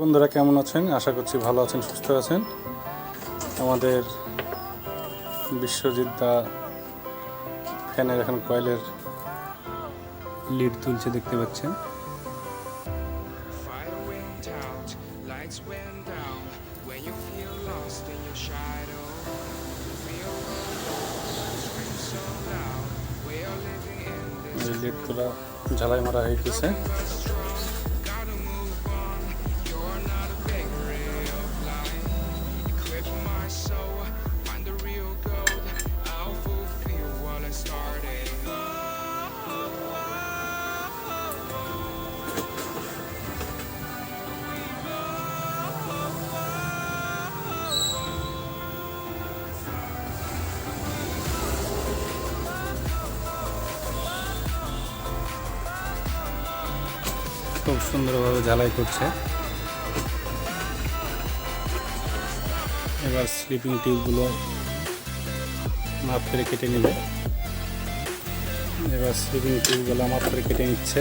বন্ধুরা কেমন আছেন? আশা করছি ভালো আছেন, সুস্থ আছেন। আমাদের বিশ্বজিৎ দা ফ্যানের এখন কয়েলের লিড তুলছে, দেখতে পাচ্ছেন। লিড তোলা ঝালাই মারা হয়ে গেছে। খুব সুন্দরভাবে ঝালাই করছে। এবার স্লিপিং টিউবগুলো মাপ করে কেটে নেবে। এবার স্লিপিং টিউবগুলো মাপ করে কেটে নিচ্ছে।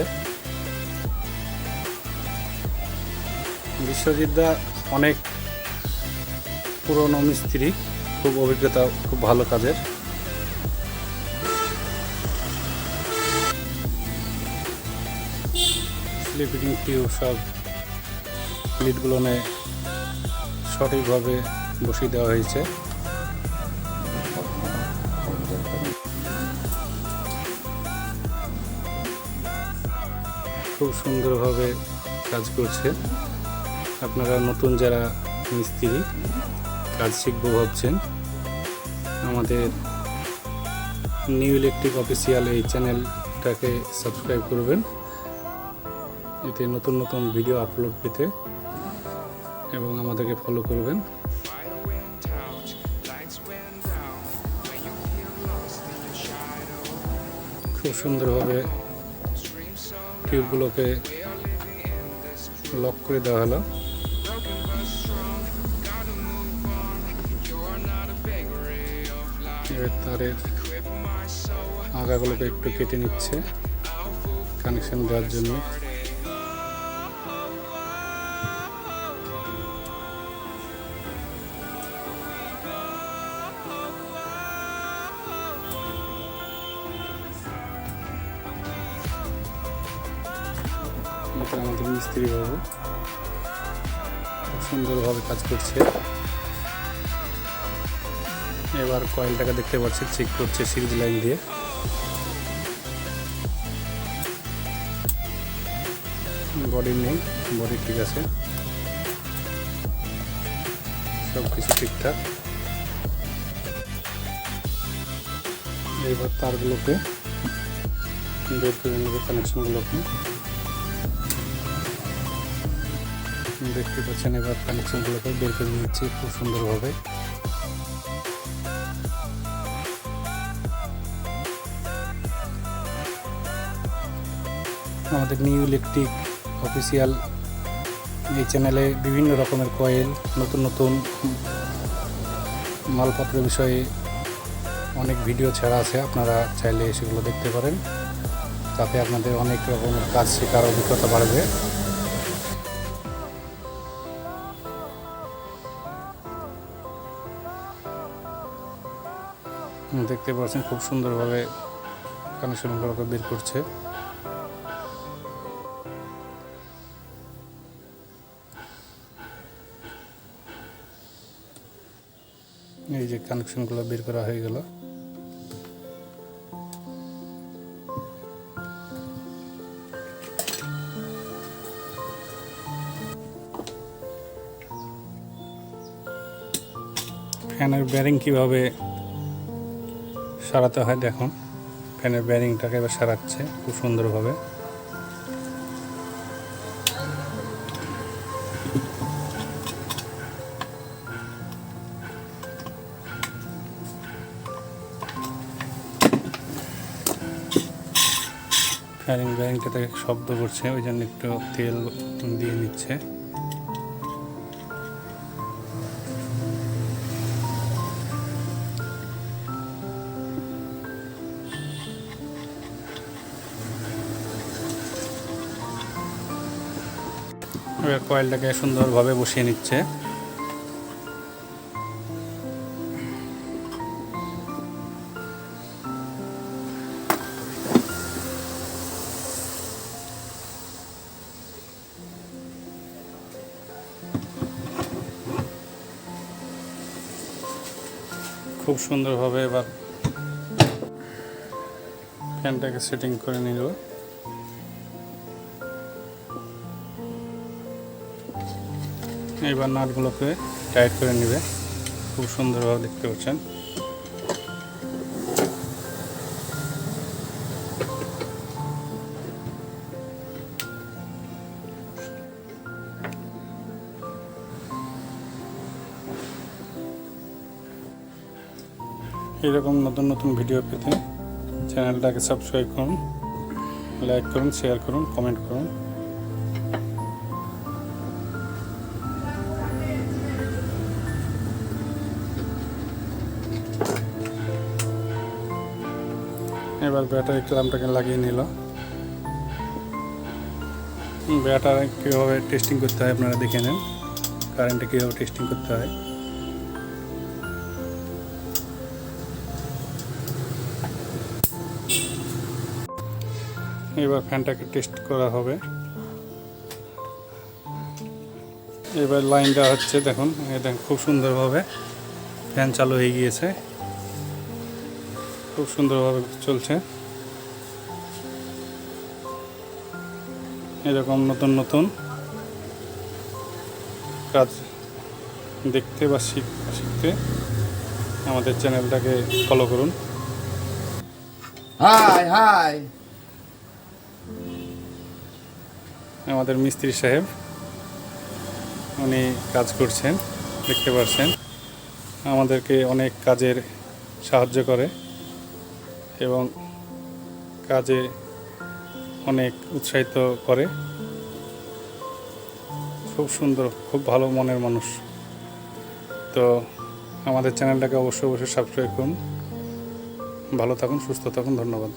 বিশ্বজিৎ দা অনেক পুরনো মিস্ত্রি, খুব অভিজ্ঞতা, খুব ভালো কাজের। স্লিপিং টিউব সব লিডগুলো সঠিকভাবে বসিয়ে দেওয়া হয়েছে। খুব সুন্দরভাবে কাজ করছে। আপনারা নতুন যারা মিস্ত্রি কাজ শিখবো ভাবছেন, আমাদের নিউ ইলেকট্রিক অফিসিয়াল এই চ্যানেলটাকে সাবস্ক্রাইব করবেন, এতে নতুন নতুন ভিডিও আপলোড পেতে, এবং আমাদেরকে ফলো করবেন। খুব সুন্দরভাবে টিউবগুলোকে লক করে দেওয়া হলো। এবার তারের আগাগুলোকে একটু কেটে নিচ্ছে কানেকশন দেওয়ার জন্য। এটা আমাদের মিস্ত্রি বাবু খুব সুন্দরভাবে কাজ করছে। এবার কয়েলটাকে দেখতে পাচ্ছি চেক করছে সিরিজ লাইন দিয়ে। বডি নেই, বডি ঠিক আছে, সব কিছু ঠিকঠাক। এবার তারগুলোকে বের করে নেবে, কানেকশনগুলোকে দেখতে পাচ্ছেন। এবার কানেকশনগুলোকে বের করে নিচ্ছি খুব সুন্দরভাবে। আমাদের নিউ ইলেকট্রিক অফিসিয়াল এই চ্যানেলে বিভিন্ন রকমের কয়েল, নতুন নতুন মালপত্র বিষয়ে অনেক ভিডিও ছাড়া আছে, আপনারা চাইলে সেগুলো দেখতে পারেন। তাতে আপনাদের অনেক রকমের কাজ শেখার অভিজ্ঞতা বাড়বে। দেখতে পাচ্ছেন খুব সুন্দরভাবে কানেকশনগুলোকে বের করছে। এই যে কানেকশনগুলো বের করা হয়ে গেল। ফ্যানের ব্যারিং কিভাবে সারাতে হয় দেখুন। ফ্যানের ব্যারিংটাকে এবার সারাচ্ছে খুব সুন্দরভাবে। ব্যারিংটাতে শব্দ করছে, ওই জন্য একটু তেল দিয়ে নিচ্ছে। এবার কয়েলটাকে সুন্দরভাবে বসিয়ে নিচ্ছে। খুব সুন্দরভাবে এবার ফ্যানটাকে সেটিং করে নিল। এবার নাটগুলোকে টাইট করে নেবে। খুব সুন্দরভাবে দেখতে পাচ্ছেন। এরকম নতুন নতুন ভিডিও পেতে চ্যানেলটাকে সাবস্ক্রাইব করুন, লাইক করুন, শেয়ার করুন, কমেন্ট করুন। এবার ব্যাটারি ক্ল্যাম্পটাকে লাগিয়ে নিল। ব্যাটারি কীভাবে টেস্টিং করতে হয় আপনারা দেখে নেন, কারেন্টে কীভাবে টেস্টিং করতে হয়। এবার ফ্যানটাকে টেস্ট করা হবে। এবার লাইন দেওয়া হচ্ছে, দেখুন দেখুন খুব সুন্দরভাবে ফ্যান চালু হয়ে গিয়েছে, খুব সুন্দরভাবে চলছে। এরকম নতুন নতুন কাজ দেখতে বা শিখতে আমাদের চ্যানেলটাকে ফলো করুন। হাই হাই আমাদের মিস্ত্রি সাহেব উনি কাজ করছেন, দেখতে পাচ্ছেন। আমাদেরকে অনেক কাজের সাহায্য করে এবং কাজে অনেক উৎসাহিত করে। খুব সুন্দর, খুব ভালো মনের মানুষ। তো আমাদের চ্যানেলটাকে অবশ্যই সাবস্ক্রাইব করুন। ভালো থাকুন, সুস্থ থাকুন। ধন্যবাদ।